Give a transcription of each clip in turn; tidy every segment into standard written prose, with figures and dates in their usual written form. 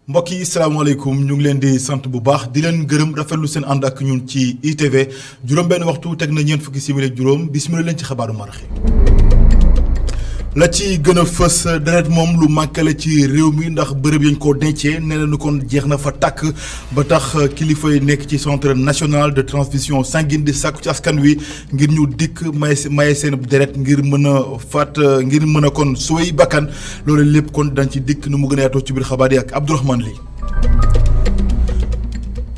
mbokk yi salaamaaleykum ñu ngi leen di sant bu baax di leen gërëm rafetlu seen ànd ak ñun ci ITV juróom-benn waxtu teg na ñeent fukki simili ak juróom bisimilah leen ci xabaaru maraxi la ci gën a fës deret moom lu manqué la ci réew mi ndax bërëb yañ koo dencee nee nañu kon jeex na fa tàkk ba tax kilifa yi nekk ci centre national de transfusion sanguine di sàkku ci askan wi ngir ñu dikk maye seen deret ngir mën a faat ngir mën a kon suway bakkan loolu lépp kon dañ ci dikk nu mu gën a yaatoo ci biir xabaar yi ak Abdourahmane Ly.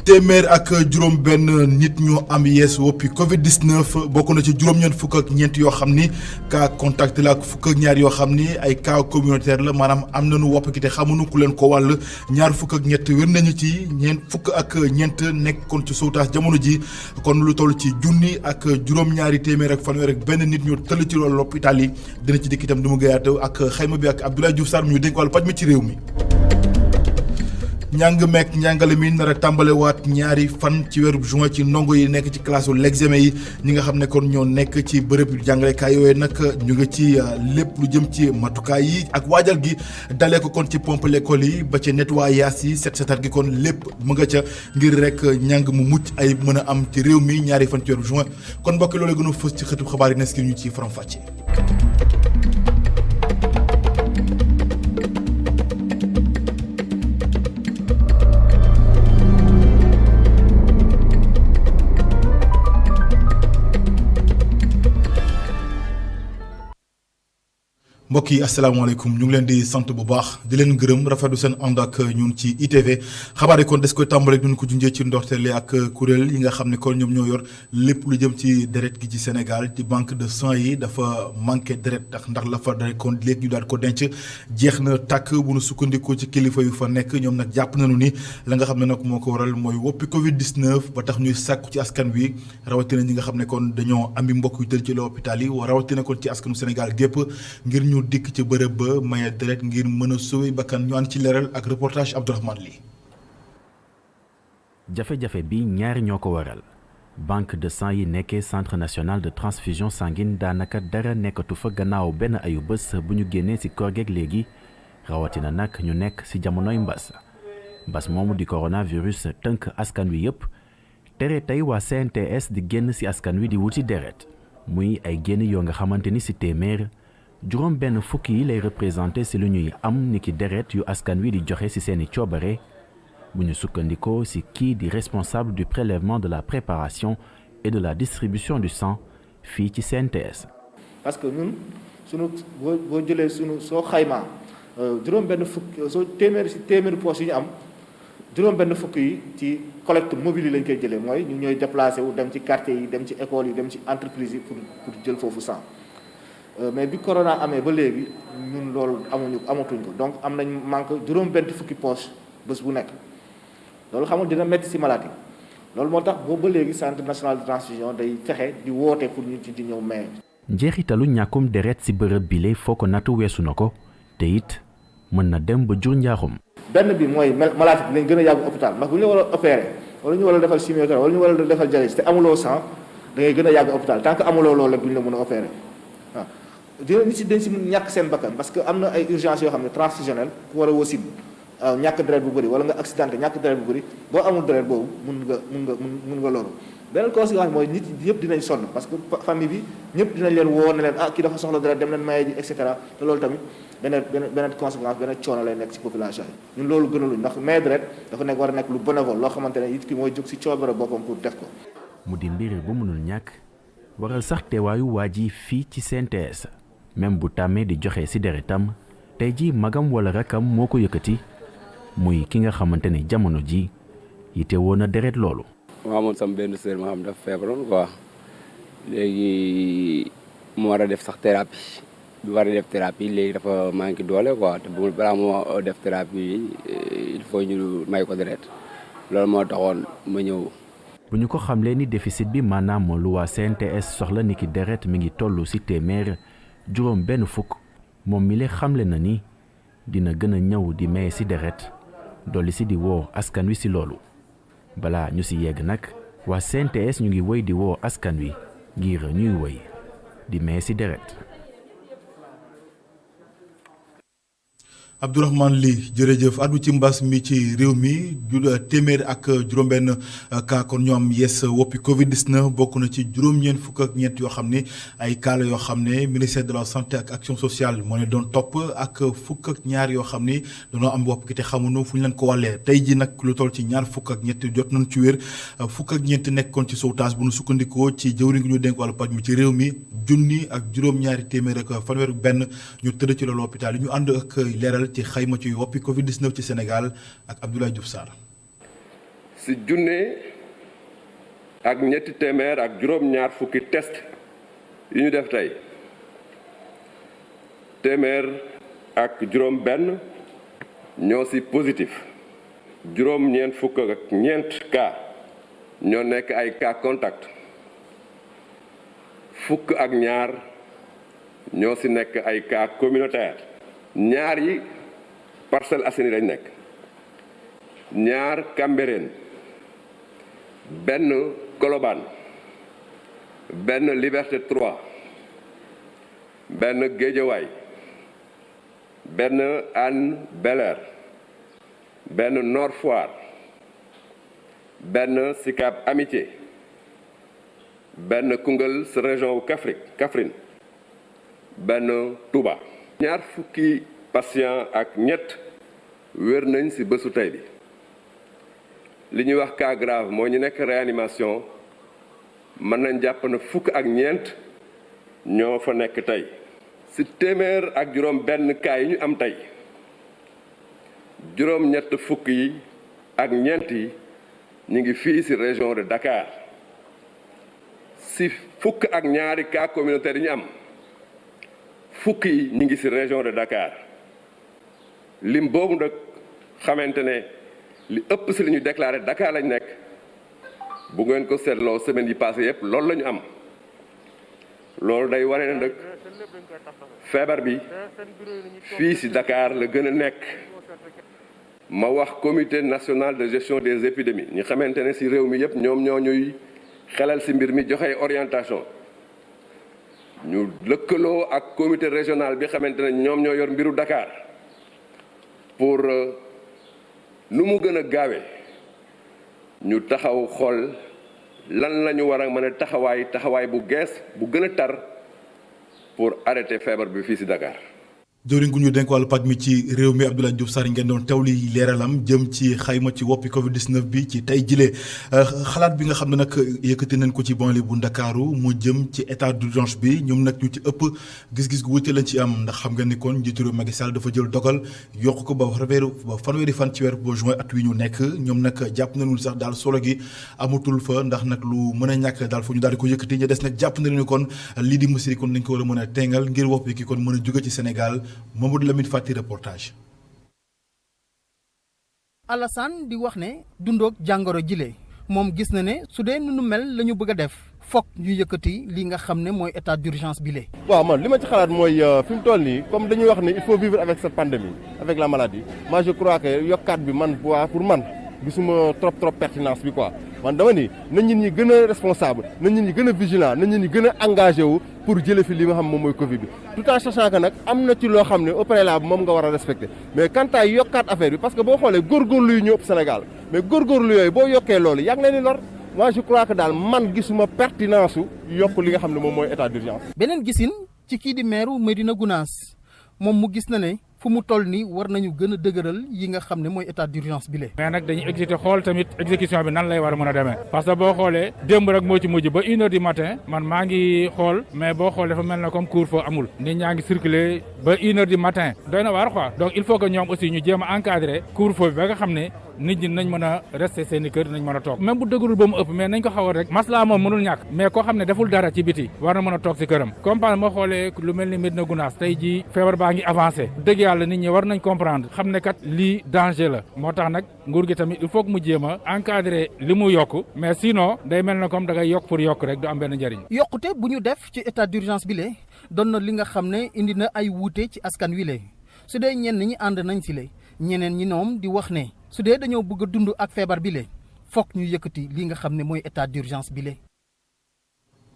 téeméer ak juróom benn nit ñu am yees woppi Covid 19 bokk na ci juróom-ñeent fukk ak ñeent yoo xam ni cas contact la ak fukk ak ñaar yoo xam ni ay cas communautaire la maanaam am nañu wopp ki te xamuñu ku leen ko wàll ñaar fukk ak ñett wér nañu ci fukk ak ñeent nekk kon ci sauvetage jamono ji kon lu toll ci junni ak juróom-ñaari téeméer ak fanweer ak benn nit ñu tëll ci loolu l'hôpital yi dina ci dikk itam du mu gëyaat ak xayma bi ak Abdoulaye Diouf Sarr ñu dénk wàllu paj mi ci réew mi. njàng meek njàngale mi nar a tàmbalewaat ñaari fan ci weeru juin ci ndongo yi nekk ci classe l'examen yi ñi nga xam ne kon ñoo nekk ci bërëb jàngalekaay yooyu nag ñu ngi ci lépp lu jëm ci matukaay yi ak waajal gi dalee ko kon ci pompe l'école yi ba ci nettoyage yi setal gi kon lépp mu nga ca ngir rek njàng mu mucc ay mën a am ci réew mi ñaari fan ci weeru juin kon mbokk loolu gën a fës ci xëtub xabaar yi nes ki ñu ci faram-fàcce. mbokk yi asalaamaaleykum ñu ngi leen di sant bu baax di leen gërëm rafetlu seen ànd ak ñun ci ITV xabaar yi kon des koy tàmbale ñu ko junjee ci ndorteel ak kuréel yi nga xam ne kon ñoom ñoo yor lépp lu jëm ci deret gi ci Sénégal ci banque de sang yi dafa manqué deret ndax la fa deret kon léegi ñu daal ko denc jeex na tàkk bu nu sukkandikoo ci kilifa yu fa nekk ñoom nag jàpp nañu ni la nga xam ne nag moo ko waral mooy woppi Covid 19 ba tax ñuy sàkku ci askan wi rawatina ñi nga xam ne kon dañoo ami mbokk yu tëdd ci l'hôpital yi rawatina kon ci askanu Sénégal gépp ngir ñu dikk ci bërëb ba maye deret ngir mën a sauver bakkan ñu ànd ci leeral ak reportage Abdourahmane Ly. jafe-jafe bi ñaari ñoo ko waral banque de sang yi nekkee centre national de transfusion sanguine daanaka dara nekkatu fa gannaaw benn ayu bés bu ñu génnee ci koor geeg léegi rawatina nag ñu nekk ci jamonoy mbas moomu di coronavirus tënk askan wi yépp tere tey waa CNTS di génn ci askan wi di wuti deret muy ay génn yoo nga xamante ni ci téeméer juróom benn fukki yi lay représenté ci lu ñuy am niki deret yu askan wi di joxe ci seeni coobare bu ñu sukkandikoo ci kii di responsable du prélèvement de la préparation et de la distribution du sang fii ci CNTS. parce que ñun sunu boo jëlee sunu soo xaymaa juróom benn fukki soo téeméeri poches yi ñu am juróom benn fukki yi ci collecte mobile yi lañ koy jëlee mooy ñu ñooy déplacé wu dem ci quartier yi dem ci école yi dem ci entreprise yi pour jël foofu sang. mais bi corona amee ba léegi ñun loolu amatuñ ko donc am nañ manque juróom benn fukki poche bés bu nekk loolu xamul dina métti ci malade yi loolu moo tax boobu ba léegi centre national de transfusion day fexe di woote pour ñu ci di ñëw maye. njeexitalu ñàkkum deret ci bërëb bile foo ko nattu weesu na ko te it mën na dem ba jur njaaxum. benn bi mooy malade bi lañ gën a yàgg hôpital ndax bu ñu la war a opérer wala ñu war a defal chimiothérapie wala ñu war a defal dialyse te amuloo sang da ngay gën a yàgg hôpital tant que amuloo loolu rek duñ la mën a opérer waaw. dina nit si dañ si ñàkk seen bakkan parce que am na ay urgences yoo xam ne transfusionnel ku war a wasin ñàkk deret bu bëri wala nga accidenté ñàkk deret bu bëri boo amul deret boobu mun nga loru beneen conséquence mooy nit yëpp dinañ sonn parce que famille bi ñëpp dinañ leen woo ne leen kii dafa soxla deret dem leen maye ji et cetera te loolu tamit beneen conséquence beneen coono lay nekk si population yi ñun loolu gënaluñ ndax maye deret dafa nekk war a nekk lu bénévole loo xamante ne it ki mooy jóg si coobare boppam pour def ko. mu di mbir bu mënul ñàkk waral sax teewaayu waa ji fii ci CNTS. même bu tàmmee di joxe ci deretam tey ji magam wala rakam moo ko yëkkati muy ki nga xamante ne jamono ji yite woon na deret loolu. moo amoon sama benn sœur ma xam dafa feebaroon quoi léegi mu war a def sax thérapie bi war a def thérapie léegi dafa manqué doole quoi te bu balaa moo def thérapie il faut ñu may ko deret loolu moo taxoon ma ñëw. bu ñu ko xamlee ni déficit bi maanaam lu waa CNTS soxla niki deret mi ngi toll ci téeméer juróom benn fukk moom mi le xamle na ni dina gën a ñëw di maye ci deret dolli ci di woo askan wi ci loolu balaa ñu ci yegg nag waa CNTS ñu ngi woy di woo askan wi ngir ñuy woy di maye ci deret. Abdourahmane Ly jërëjëf addu ci mbas mi ci réew mi téeméer ak juróom-benn cas kon ñoo am yes woppi Covid 19 bokk na ci juróom-ñeent fukk ak ñeent yoo xam ne ay cas la yoo xam ne ministère de la santé ak action sociale moo ne doon topp ak fukk ak ñaar yoo xam ni dañoo am wopp ki te xamuñu fu ñu leen ko wàllee tey ji nag lu toll ci ñaar fukk ak ñett jot nañ ci wér fukk ak ñeent nekkoon ci sauvetage bu nu sukkandikoo ci jëwriñ gi ñu dénk wàllu paj mi ci réew mi junni ak juróom-ñaari téeméer ak fanweer benn ñu tëdd ci loolu hôpital yi ñu ànd ak leeral ci xayma ci woppi Covid 19 ci Sénégal ak Abdoulaye Diouf Sarr. si junne ak ñetti téeméer ak juróom-ñaar fukki test yu ñu def tey téeméer ak juróom-benn ñoo si positif juróom-ñeent fukk ak ñeent cas ñoo nekk ay cas contact fukk ak ñaar ñoo si nekk ay cas communautaire ñaar yi Parcelles Assainies lañ nekk ñaar Cambérène benn Colobane benn Liberté 3 benn Guédiawaye benn Hann Bel-Air benn Nord Foire benn Sicap Amitié benn Koungheul sa région wu Kaffrine benn Touba. ñaar fukki patient ak ñett wér nañ ci bésu tey bi li ñuy wax cas grave moo ñu nekk réanimation mën nañ jàpp na fukk ak ñeent ñoo fa nekk tey ci téeméer ak juróom benn cas yi ñu am tey juróom ñett fukk yi ak ñeent yi ñu ngi fii ci région de Dakar ci fukk ak ñaari cas communautaire yi ñu am fukk yi ñu ngi ci région de Dakar lim boobu nag xamante ne li ëpp ci li ñu déclaré Dakar lañ nekk bu ngeen ko seetloo semaine yi passé yépp loolu la ñu am loolu day wane ne nag feebar bi fii ci Dakar la gën a nekk ma wax comité national de gestion des épidémies ñi xamante ne ci réew mi yépp ñoom ñoo ñuy xelal ci mbir mi joxe orientation ñu lëkkaloo ak comité régional bi xamante ne ñoom ñoo yor mbiru Dakar pour nu mu gën a gaawee ñu taxaw xool lan la ñu war a mën a taxawaay bu gees bu gën a tar pour arrêter feebar bi fii ci Dakar. jëwriñ gu ñu dénk wàllu paj mi ci réew mi Abdoulaye Diouf Sarr ngeen doon teewli leeralam jëm ci xayma ci woppi Covid 19 bi ci tey jilee xalaat bi nga xam ne nag yëkkati nañ ko ci banlieue bu Ndakaaru mu jëm ci état d'urgence bi ñoom nag ñu ci ëpp gis-gis gu wute lañ ci am ndax xam nga ni kon njiitu réew Macky Sall dafa jël dogal yokk ko ba fanweeri fan ci weer ba juin at wi ñu nekk ñoom nag jàpp nañu sax daal solo gi amatul fa ndax nag lu mën a ñàkk daal fu ñu daal di ko yëkkati ña des nag jàpp nañu kon lii di mesure kon dañ ko war a mën a tengal ngir wopp ki kon mën a jóge ci Sénégal Mamadou Lamine Fati reportage. Alassane di wax ne dundoog jàngoro jile moom gis na ne su dee nu mel la ñu bëgg a def fokk ñu yëkkati li nga xam ne mooy état d'urgence bi le. waaw man li ma ci xalaat mooy fi mu toll nii comme dañuy wax ne il faut vivre avec cette pandémie avec la maladie moi je crois que yokkaat bi man pour man gisuma trop pertinence bi quoi man dama ni na nit ñi gën a responsable na nit ñi gën a vigilant na nit ñi gën a engagé wu pour jële fi li nga xam moom mooy Covid bi tout en sachant que nag am na ci loo xam ne au préalable moom nga war a respecté mais quant à yokkaat affaire bi parce que boo xoolee góorgóorlu yu ñëw ëpp Sénégal mais góorgóorlu yooyu boo yokkee loolu yaa ngi leen di lor moi je crois que daal man gisuma pertinence su yokk li nga xam ne moom mooy état d'urgence. beneen gisin ci kii di maire Médina Gounass moom mu gis na ne fu mu toll nii war nañu gën a dëgëral yi nga xam ne mooy état d'urgence bi le. mais nag dañuy exécuter xool tamit exécution bi nan lay war a mën a demee parce que boo xoolee démb rek moo ci mujj ba 1h du matin man maa ngi xool mais boo xoolee dafa mel na comme couvre-feu amul nit ñaa ngi circuler ba 1h du matin doy na waar quoi donc il faut que ñoom aussi ñu jéem a encadrer couvre-feu bi ba nga xam ne nit ñi nañ mën a rester seen i kër nañ mën a toog même bu dëgërul ba mu ëpp mais nañ ko xawal rek maslaa moom mënul ñàkk mais koo xam ne deful dara ci biti war na mën a toog si këram comme moo xoolee lu mel ni Médina Gounass tey ji feebar baa ngi avancé dëgg yàlla nit ñi war nañ comprendre xam ne kat lii danger la moo tax nag nguur gi tamit il faut que mu jéem a encadrer li mu yokk mais sinon day mel na comme da ngay yokk pour yokk rek du am benn njëriñ. yokkute bu ñu def ci état d'urgence bi le doon na li nga xam ne indi na ay wuute ci askan wi le su dee ñenn ñi ànd nañ si le ñeneen ñi ñoom di wax ne su dee dañoo bëgg a dund ak feebar bi le fokk ñu yëkkati li nga xam ne mooy état d'urgence bi le.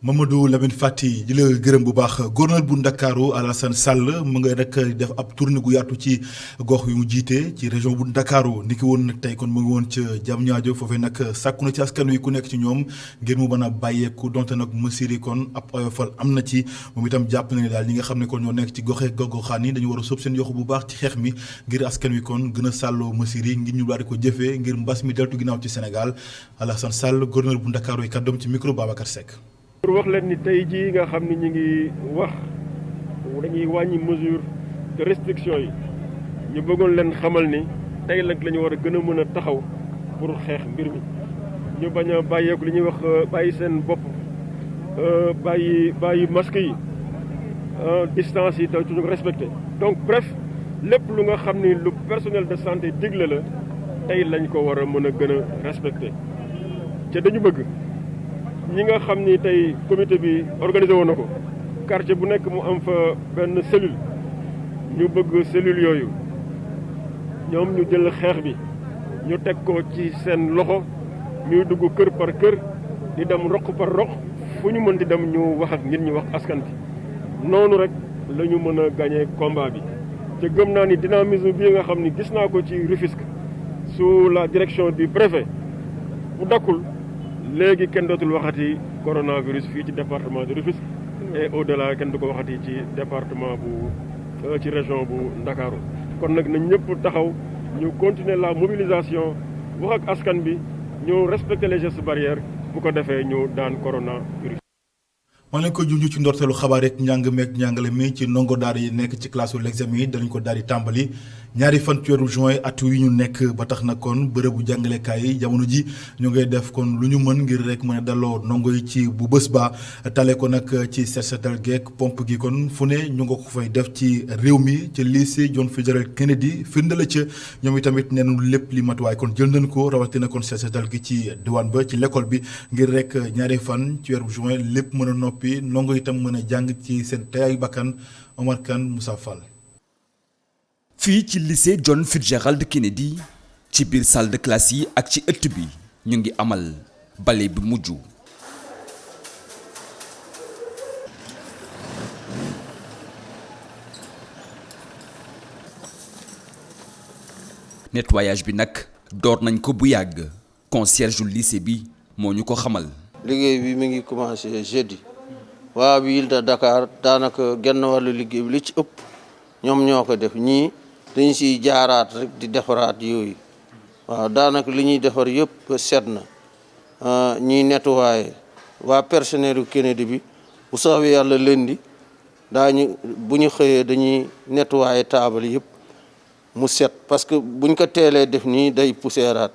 Mamadou Lamine Fati di la gërëm bu baax gouverneur bu Ndakaaru Alassane Sall mu nga rek def ab tournée gu yaatu ci gox yu mu jiite ci région bu Ndakaaru ni ki woon nag tey kon mu ngi woon ca Diamniadio foofee nag sàkku na ci askan wi ku nekk ci ñoom ngir mu mën a bàyyeeku donte nag mesures yi kon ab oyofal am na ci moom itam jàpp na ne daal ñi nga xam ne kon ñoo nekk ci goxaan yi dañu war a sóob seen yoxu bu baax ci xeex mi ngir askan wi kon gën a sàlloo mesures yi ngir ñu daal di ko jëfee ngir mbas mi deltu ginnaaw ci Sénégal Alassane Sall gouverneur bu Ndakaaru yi kàddoom ci micro Babacar Seck. pour wax leen ni tey jii nga xam ni ñu ngi wax dañuy wàññi mesure de restriction yi ñu bëggoon leen xamal ni tey nag la ñu war a gën a mën a taxaw pour xeex mbir mi ñu bañ a bàyyeeku li ñuy wax bàyyi seen bopp bàyyi masque yi distance yi daw ci ñu ko respecté donc bref lépp lu nga xam ni lu personnel de santé digle la tey lañ ko war a mën a gën a respecté te dañu bëgg ñi nga xam ni tey comité bi organisé woon na ko quartier bu nekk mu am fa benn cellule ñu bëgg cellule yooyu ñoom ñu jël xeex bi ñu teg ko ci seen loxo ñuy dugg kër par kër di dem roq par roq fu ñu mën di dem ñu wax ak nit ñi wax askan bi noonu rek la ñu mën a gagné combat bi te gëm naa ni dynamisme bii nga xam ni gis naa ko ci Rufisque sous la direction du préfet bu dakkul léegi kenn dootul waxati coronavirus fii ci département de Rufisque et au-delà kenn du ko waxati ci département bu ci région bu Ndakaaru kon nag nañ ñëpp taxaw ñu continuer la mobilisation wax ak askan bi ñu respecter les gestes barrières bu ko defee ñu daan coronavirus. maa leen ko junj ci ndorteelu xabaar rek njàng meeg njàngale mi ci ndongo daara yi nekk ci classe l'examen yi danañ ko daal di tàmbali ñaari fan ci weeru juin atu yi ñu nekk ba tax na kon bërëbu jàngalekaay yi jamono ji ñu ngay def kon lu ñu mën ngir rek mën a dalloo ndongo yi ci bu bés ba tale ko nag ci set-setal geek pompe gi kon fu ne ñu nga ko fay def ci réew mi ci lycée John Fitzgerald Kennedy firnde la ca ñoom itamit neenu lépp li matuwaay kon jël nañ ko rawatina kon set-setal gi ci diwaan ba ci l'école bi ngir rek ñaari fan ci weeru juin lépp mën a noppi ndongo itam mën a jàng ci seen teyaayu bakkan Omar Kane Moussa Fall. fii ci lycée John Fitzgerald Kennedy ci biir salle de classe yi ak ci ëtt bi ñu ngi amal bale bi mujj. nettoyage bi nag door nañ ko bu yàgg concierge du lycée bi moo ñu ko xamal. liggéey bi mi ngi commencé jeudi waa ville de Dakar daanaka genn wàllu liggéey bi li ci ëpp ñoom ñoo ko def ñii dañu siy jaaraat rek di defaraat yooyu waaw daanaka li ñuy defar yëpp set na ñiy nettoyé waa personnel yu Kennedy bi bu soobee yàlla lundi daañu bu ñu xëyee dañuy nettoyé taabal yëpp mu set parce que buñ ko teelee def nii day poussiéraat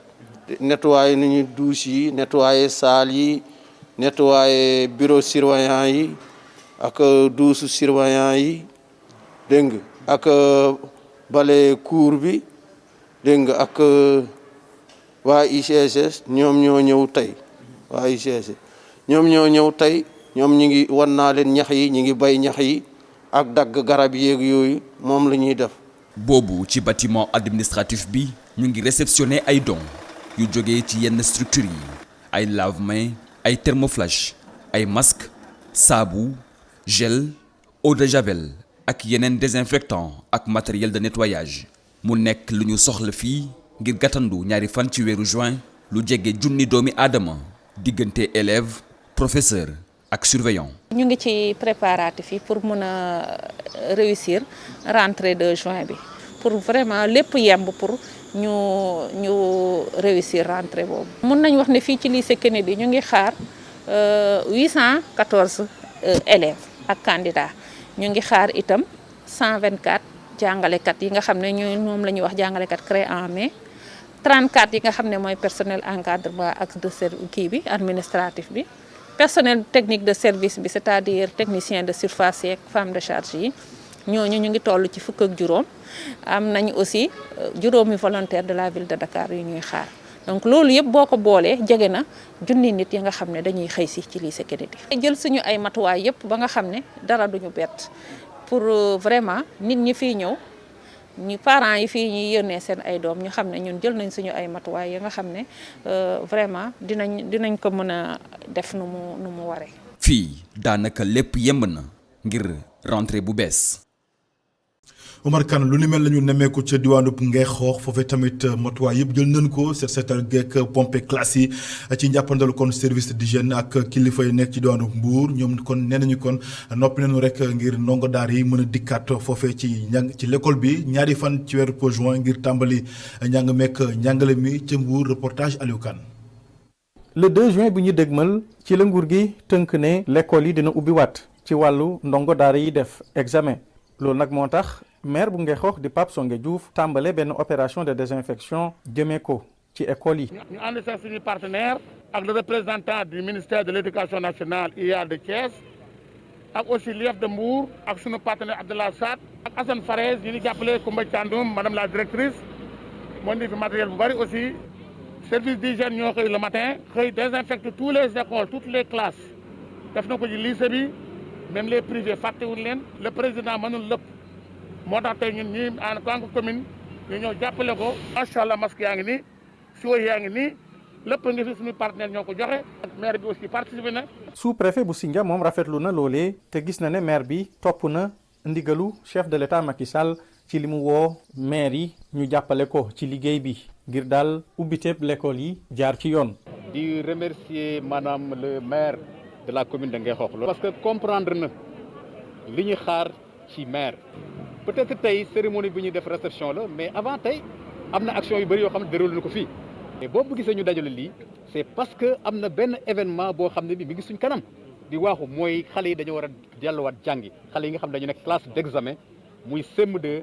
nettoyé nañu douche yi nettoyé salle yi nettoyé bureau surveillant yi ak douche surveillant yi dégg nga ak bale cour bi dégg nga ak waa ICS ñoom ñoo ñëw tey waa ICS ñoom ñoo ñëw tey ñoom ñi ngi wan naa leen ñax yi ñi ngi bay ñax yi ak dagg garab yeeg yooyu moom la ñuy def. boobu ci bâtiment administratif bi ñu ngi réceptionné ay dons yu jógee ci yenn structures yi ay lave-mains ay thermoflash ay masques saabu gel eau de javel ak yeneen désinfectant ak matériel de nettoyage mu nekk lu ñu soxla fii ngir gàttandu ñaari fan ci weeru juin lu jege junni doomi aadama diggante élèves professeurs ak surveillants. ñu ngi ci préparatifs yi pour mën a réussir rentrée de juin bi pour vraiment lépp yemb pour ñu réussir rentrée boobu. mun nañ wax ne fii ci lycée Kennedy ñu ngi xaar 814 élèves ak candidats ñu ngi xaar itam 124 jàngalekat yi nga xam ne ñooy moom la ñuy wax jàngalekat créé en mai 34 yi nga xam ne mooy personnel encadrement ak de kii bi administratif bi. personnel technique de service bi c'est-à-dire technicien de surface yeeg femme de charge yi ñooñu ñu ngi toll ci fukk ak juróom am nañ aussi juróomi volontaire de la ville de Dakar yu ñuy xaar donc loolu yëpp boo ko boolee jege na junni nit yi nga xam ne dañuy xëy si ci lycée Kennedy. jël suñu ay matuwaay yëpp ba nga xam ne dara duñu bett pour vraiment nit ñi fiy ñëw ñu parents yi fii ñuy yónnee seen ay doom ñu xam ne ñun jël nañ suñu ay matuwaay yi nga xam ne vraiment dinañ ko mën a def nu mu waree. fii daanaka lépp yemb na ngir rentrée bu bees. Omar Kane lu ni mel la ñu nemmeeku ca diwaanu Ngexoox foofee tamit matuwaay yëpp jël nañ ko seetal geek pompe classe yi ci njàppandalu kon service d'hygiène ak kilifa yi nekk ci diwaanu Mbour ñoom kon nee nañu kon noppi nañu rek ngir ndongo daar yi mën a dikkaat foofee ci l'école bi ñaari fan ci weeru juin ngir tàmbali njàng mekk njàngale mi ca Mbour reportage Aliou Kane. Le 2 juin bi ñu dégmal ci la nguur gi tënk ne l'école yi dina ubbi waat ci wàllu ndongo daara yi def examen loolu nag moo tax maire bu Ngexoox di Pape Songe Diouf tàmbale benn opération de désinfection jëmee ko ci école yi. ñu ànd sax suñu partenaire ak le représentant du ministère de l'éducation nationale IA de Thiès ak aussi l'IEF de Mbour ak suñu partenaire Abdallah Sad ak Assane Farès ñu ngi jàppale Koumba Thiandoum madame la directrice moo indi fi matériel bu bari aussi service d'hygiène ñoo xëy le matin xëy désinfecte tous les écoles toutes les classes def na ko ci lycée bi même les privés fàttewuñ leen le président mënul lépp moo tax tey ñun ñii en tant que commune ñu ñëw jàppale ko macha allah masque yaa ngi nii siwo yaa ngi nii lépp ngi fi suñu partenaire ñoo ko joxe ak maire bi aussi participé na. sous-préfet bu Sindia moom rafetlu na loolee te gis na ne maire bi topp na ndigalu chef de l'État Macky Sall ci li mu woo maire yi ñu jàppale ko ci liggéey bi ngir daal ubbiteeb l'école yi jaar ci yoon. di remercier madame le maire de la commune de Ngexoox parce que comprendre na li ñu xaar ci maire. peut-être tey cérémonie bi ñuy def réception la mais avant tey am na action yu bëri yoo xam ne déroulé na ko fii mais boobu gisee ñu dajale lii c'est parce que am na benn événement boo xam ne bi mi ngi suñ kanam di waaxu mooy xale yi dañoo war a delluwaat jàngi xale yi nga xam ne dañu nekk classe d'examen muy CM2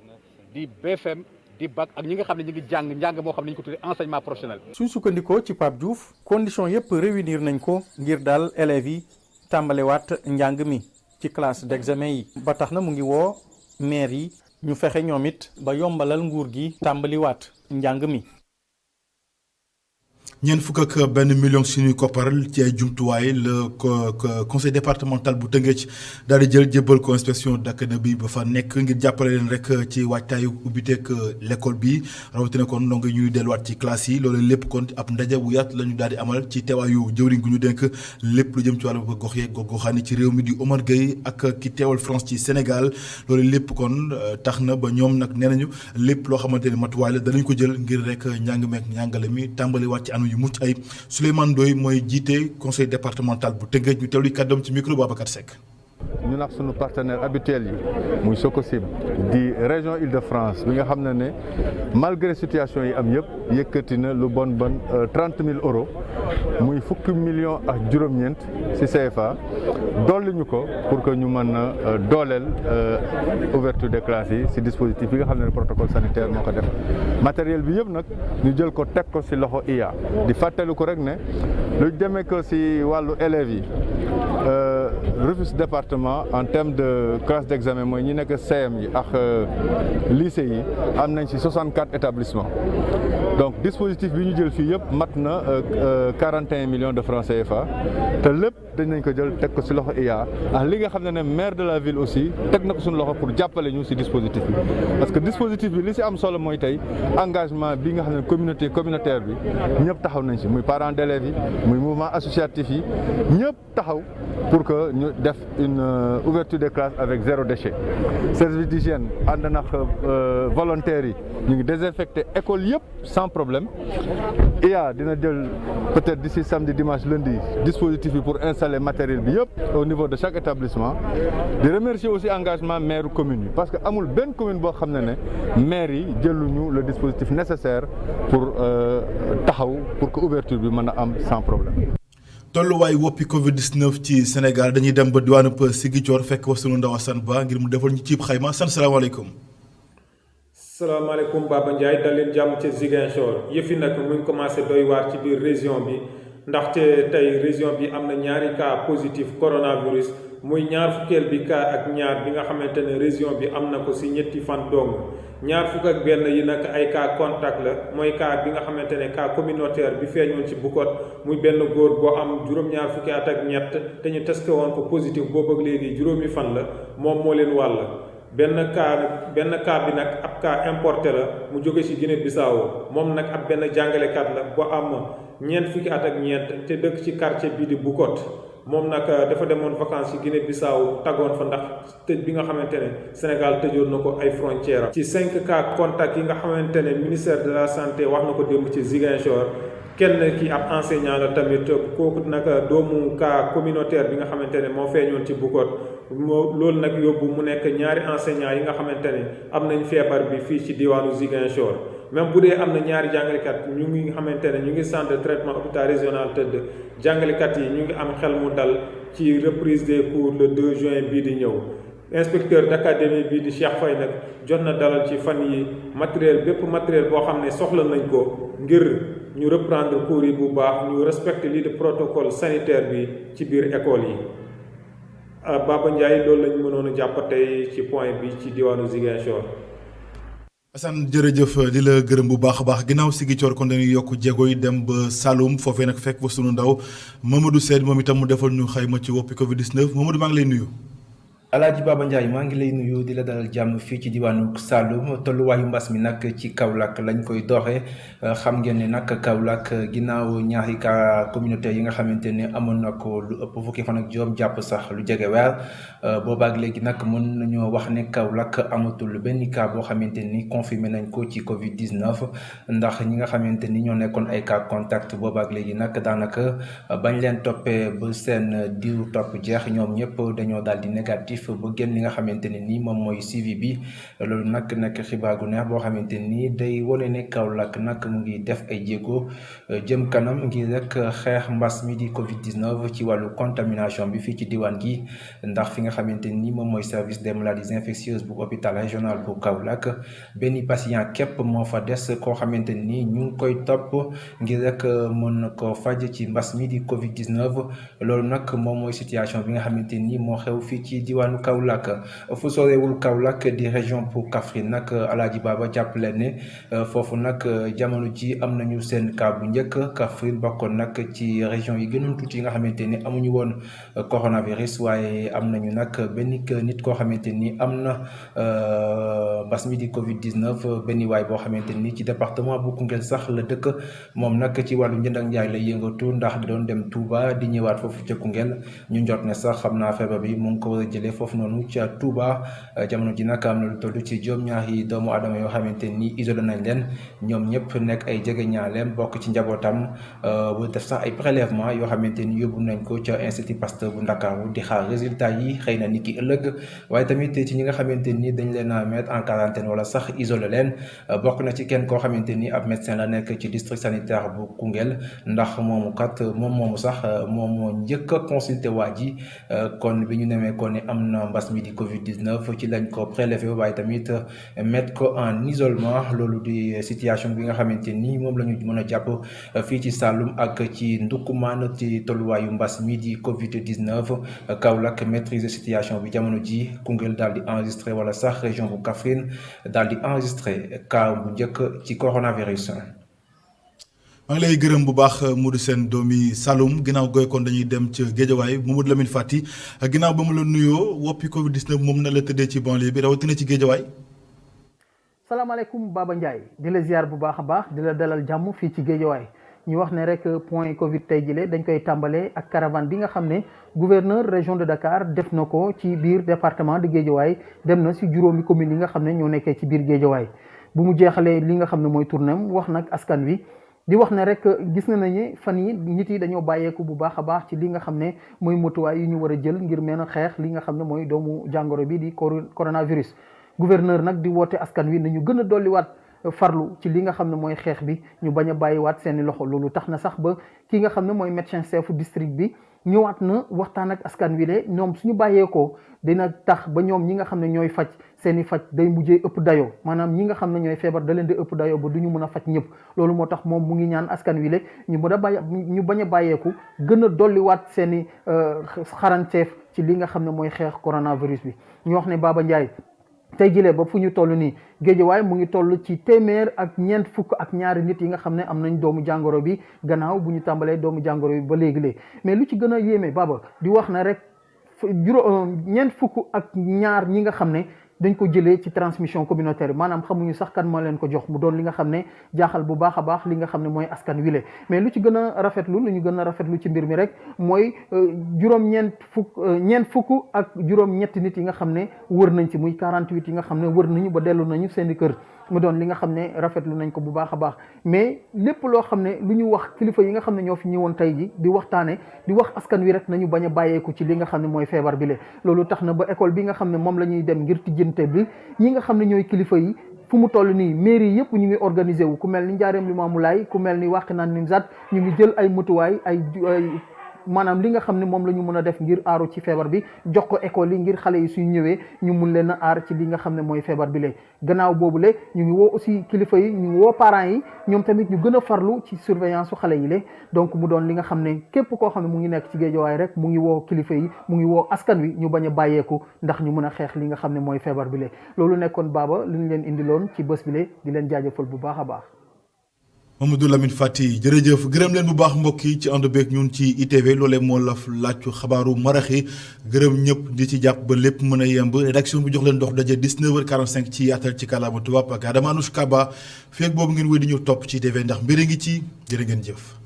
di BFM di bac ak ñi nga xam ne ñu ngi njàng moo xam ne ñu ko tuddee enseignement professionnel. suñ sukkandikoo ci Pape Diouf condition yëpp réunir nañ ko ngir daal élèves yi tàmbalewaat njàng mi ci classe d'examen yi ba tax na mu ngi woo maire yi ñu fexe ñoom it ba yombalal nguur gi tàmbaliwaat njàng mi. ñeent fukk ak benn million suñuy koppar ci ay jumtuwaay le conseil départemental bu Tëngéej daal di jël jébbal ko inspection d'académie ba fa nekk ngir jàppale leen rek ci waajtaayu ubbiteeg l'école bi rawatina kon ndongo ñuy delluwaat ci classe yi loolu lépp kon ab ndaje bu yaatu la ñu daal di amal ci teewaayu jëwriñ gu ñu dénk lépp lu jëm ci wàllu gox yeeg goxaani ci réew mi di Omar Gueye ak ki teewal France ci Sénégal loolu lépp kon tax na ba ñoom nag nee nañu lépp loo xamante ne matuwaay la danañ ko jël ngir rek njàng meek njàngale mi tàmbaliwaat ci anam yu mucc ay Souleymane Ndoye mooy jiite conseil départemental bu Tëngéej ñu teewlu kàddoom ci micro Babacar Seck. ñu nag sunu partenaire habituel yi muy Sococim di région Île-de-France bi nga xam ne malgré situation yi am yëpp yëkkati na lu bon 30 000 euros muy fukki millions ak juróom-ñeent ci CFA dolli ñu ko pour que ñu mën a dooleel ouverture des classes yi ci dispositif bi nga xam ne protocole sanitaire moo ko def matériel bi yëpp nag ñu jël ko teg ko ci loxo IA di fàttali ko rek ne lu demee ko ci wàllu élèves yi Rufisque département en termes de classe d'examen mooy ñi nekk CM yi ak lycée yi am nañ ci 64 établissements donc dispositif bi ñu jël fii yëpp mat na 41 millions de francs CFA te lépp dañ nañ ko jël teg ko ci loxo IA ak li nga xam ne maire de la ville aussi teg na ko suñu loxo pour jàppale ñu ci dispositif bi parce que dispositif bi li ci am solo mooy tey engagement bi nga xam ne communautaire bi ñëpp taxaw nañ ci muy parents d'élèves yi muy mouvement associatif yi ñëpp taxaw pour que ñu def une ouverture des classes avec zéro déchet service d'hygiène ànd nax volontaires yi ñu ngi désinfecté école yëpp sans problème IA dina jël peut-être d'ici samedi dimanche lundi dispositif bi pour installer matériel bi yëpp au niveau de chaque établissement di remercier aussi engagement maire commune yi parce que amul benn commune boo xam ne maire yi jëluñu le dispositif nécessaire pour taxaw pour que ouverture bi mën a am sans problème. tolluwaay woppi Covid-19 ci Sénégal dañuy dem ba diwaanu Ziguinchor fekk wa sunu ndaw Assane Ba ngir mu defal ñu ciib xayma Assane salaamaaleykum. salaamaaleykum Baba Ndiaye dal leen jàmm ca Ziguinchor yëfi nag mu ngi commencé doy waar ci biir région bi ndaxte tey région bi am na ñaari cas positif coronavirus muy ñaar fukkeel bi cas ak ñaar bi nga xamante ne région bi am na ko ci ñetti fan dong ñaar fukk ak benn yi nag ay cas contact la mooy cas bi nga xamante ne cas communautaire bi feeñoon ci Bukot muy benn góor boo am juróom-ñaar fukki at ak ñett te ñu testé woon ko positif boobu ak léegi juróomi fan la moom moo leen wàll. benn cas bi nag ab cas importé la mu jóge ci Guinée Bissau moom nag ab benn jàngalekat la boo am ñeent fukki at ak ñeent te dëkk ci quartier bii di Bukot moom nag dafa demoon vacances ci Guinée Bissau tàggoon fa ndax tëj bi nga xamante ne Sénégal tëjoon na ko ay frontières ci 5 cas contacts yi nga xamante ne ministère de la santé wax na ko démb ci Ziguinchor kenn ki ab enseignant la tamit kooku nag doomu cas communautaire bi nga xamante ne moo feeñoon ci Bukot loolu nag yóbbu mu nekk ñaari enseignant yi nga xamante ne am nañ feebar bi fii ci diwaanu Ziguinchor même bu dee am na ñaari jàngalekat ñu ngi xamante ne ñu ngi centre de traitement hôpital régional tëdd jàngalekat yi ñu ngi am xel mu dal ci reprise des cours le 2 juin bii di ñëw inspecteur d'académie bii di Cheikh Faye nag jot na dalal ci fan yi bépp matériel boo xam ne soxla nañ ko ngir ñu reprendre cours yi bu baax ñu respecter lii de protocole sanitaire bi ci biir école yi Baba Ndiaye loolu lañ mënoon a jàpp tey ci point bi ci diwaanu Ziguinchor. Assane jërëjëf di la gërëm bu baax a baax ginnaaw Ziguinchor kon dañuy yokk jéego yi dem ba Saloum foofee nag fekk fa sunu ndaw Mamadou Sène moom itam mu defal ñu xayma ci woppi Covid 19 Mamadou maa ngi lay nuyu. Alaaji Baba Ndiaye maa ngi lay nuyu di la dalal jàmm fii ci diwaanu Saloum tolluwaayu mbas mi nag ci Kaolack lañ koy doxee xam ngeen ne nag Kaolack ginnaaw ñaari cas communautaire yi nga xamante ne amoon na ko lu ëpp fukki fan ak juróom jàpp sax lu jege weer boobaak léegi nag mën nañoo wax ne Kaolack amatul benn cas boo xamante ni confirmé nañ ko ci Covid 19 ndax ñi nga xamante ni ñoo nekkoon ay cas contact boobaak léegi nag daanaka bañ leen toppee ba seen diiru topp jeex ñoom ñëpp dañoo daal di négatif. ba génn li nga xamante ne nii moom mooy suivi bi loolu nag nekk xibaar gu neex boo xamante ni day wane ne Kaolack nag mu ngi def ay jéego jëm kanam ngir rek xeex mbas mi di Covid 19 ci wàllu contamination bi fii ci diwaan gi ndax fi nga xamante ni moom mooy service des maladies infectieuses bu hôpital régional bu Kaolack benn patient képp moo fa des koo xamante ni ñu ngi koy topp ngir rek mën ko faj ci mbas mi di Covid 19 loolu nag moom mooy situation bi nga xamante ni moo xew fii ci diwaan Kaolack fu sorewul Kaolack di région pour Kaffrine nag Alaaji Baba jàppale ne foofu nag jamono ji am nañu seen cas bu njëkk Kaffrine bokkoon nag ci région yi gënoon tuuti yi nga xamante ni amuñu woon coronavirus waaye am nañu nag benn nit koo xamante ni am na mbas mi di Covid 19 benn waay boo xamante ni ci département bu Koungheul sax la dëkk moom nag ci wàllu njënd ak njaay la yëngatu ndax da doon dem Touba di ñëwaat foofu ca Koungheul ñu njort ne sax xam naa feebar bi mu ngi ko war a jëlee foofu noonu ca Touba jamono ji nag am na lu toll ci juróom-ñaari doomu adama yoo xamante ni isolé nañ leen ñoom ñëpp nekk ay jege ñaaleem bokk ci njabootam bu def sax ay prélèvement yoo xamante ni yóbbu nañ ko ca Institut Pasteur bu Ndakaaru di xaar résultat yi xëy na ni ki ëllëg waaye tamit ci ñi nga xamante ni dañ leen a mettre en quarantaine wala sax isolé leen bokk na ci kenn koo xamante ni ab médecin la nekk ci district sanitaire bu Koungheul ndax moom moomu sax moom moo njëkk a consulté waa ji kon bi ñu nemee ko ne am na mbas mi di Covid 19 ci lañ ko prélevé waaye tamit mettre ko en isolement loolu di situation bi nga xamante ni moom la ñu mën a jàpp fii ci Saloum ak ci Ndoukoumane ci tolluwaayu mbas mi di Covid 19 Kaolack maîtriser situation bi jamono ji Koungheul daal di enregistré wala sax région bu Kaffrine daal di enregistré cas bu njëkk ci coronavirus. maa ngi lay gërëm bu baax Modou Sène doomi Saloum ginnaaw gooy kon dañuy dem ca Géejawaay Mamadou Lamine Fati ginnaaw ba mu la nuyoo woppi Covid 19 moom na la tëddee ci banlieue bi rawatina ci Géejawaay. salaamaaleykum Baba Ndiaye di la ziar bu baax a baax di la dalal jàmm fii ci Géejawaay ñu wax ne rek point Covid tey jile dañ koy tàmbalee ak caravane bi nga xam ne gouverneur région de Dakar def na ko ci biir département de Géejawaay dem na si juróomi commune yi nga xam ne ñoo nekkee ci biir Géejawaay bu mu jeexalee li nga xam ne mooy tournéem wax nag askan wi. di wax ne rek gis na nañu fan yi nit yi dañoo bàyyeeku bu baax a baax ci li nga xam ne mooy motuwaay yi ñu war a jël ngir mën a xeex li nga xam ne mooy doomu jàngoro bi di coronavirus gouverneur nag di woote askan wi nañu gën a dolliwaat farlu ci li nga xam ne mooy xeex bi ñu bañ a bàyyiwaat seeni loxo loolu tax na sax ba ki nga xam ne mooy médecin chef district bi ñëwaat na waxtaan ak askan wi le ñoom suñu bàyyeekoo dina tax ba ñoom ñi nga xam ne ñooy faj seeni faj day mujjee ëpp dayoo maanaam ñi nga xam ne ñooy feebar da leen di ëpp dayoo ba du ñu mën a faj ñëpp loolu moo tax moom mu ngi ñaan askan wi le ñu bañ a bàyyeeku gën a dolliwaat seeni xaranteef ci li nga xam ne mooy xeex coronavirus bi ñu wax ne Baba Ndiaye tey jilee ba fu ñu toll nii Géejawaay mu ngi toll ci téeméer ak ñeent fukk ak ñaari nit yi nga xam ne am nañ doomu jàngoro bi gannaaw bu ñu tàmbalee doomu jàngoro bi ba léegi-léegi mais lu ci gën a yéeme Baba di wax na rek ñeent fukk ak ñaar ñi nga xam ne dañ ko jëlee ci transmission communautaire maanaam xamuñu sax kan moo leen ko jox mu doon li nga xam ne jaaxal bu baax a baax li nga xam ne mooy askan wile mais lu ci gën a rafetlu lu ñu gën a rafetlu ci mbir mi rek mooy ñeent fukk ak juróom-ñetti nit yi nga xam ne wër nañ ci muy 48 yi nga xam ne wër nañu ba dellu nañu seen i kër mu doon li nga xam ne rafetlu nañ ko bu baax a baax mais lépp loo xam ne lu ñu wax kilifa yi nga xam ne ñoo fi ñëwoon tey ji di waxtaane di wax askan wi rek nañu bañ a bàyyeeku ci li nga xam ne mooy feebar bi le loolu tax na ba école bi nga xam ne moom la ñuy dem ngir tijjante bi ñi nga xam ne ñooy kilifa yi fu mu toll nii mairie yëpp ñu ngi organisé wu ku mel ni Njaareem Limaamulaay ku mel ni Wakhinane Nimzatt ñu ngi jël ay mutuwaay ay maanaam li nga xam ne moom la ñu mën a def ngir aaru ci feebar bi jox ko école yi ngir xale yi suy ñëwee ñu mun leen a aar ci li nga xam ne mooy feebar bi léegi gannaaw boobu le ñu ngi woo aussi kilifa yi ñu ngi woo parents yi ñoom tamit ñu gën a farlu ci surveillance su xale yi le donc mu doon li nga xam ne képp koo xam ne mu ngi nekk ci Géejawaay rek mu ngi woo kilifa yi mu ngi woo askan wi ñu bañ a bàyyeeku ndax ñu mën a xeex li nga xam ne mooy feebar bi le loolu nekkoon baaba li ñu leen indiloon ci bés bi le di leen jaajëfal bu baax a baax. Mamadou Lamine Fati jërëjëf gërëm leen bu baax mbokk yi ci ànd beeg ñun ci ITV loolee moo la laaj xabaaru maraxi gërëm ñëpp di ci jàpp ba lépp mën a yemb rédaction bi jox leen dox daje 19h45 ci yaatal ci kàllaama tubaab ak Adama Anouche Kaba feeg boobu ngeen wéy di ñu topp ci ITV ndax mbir ngi ci jërë ngeen jëf.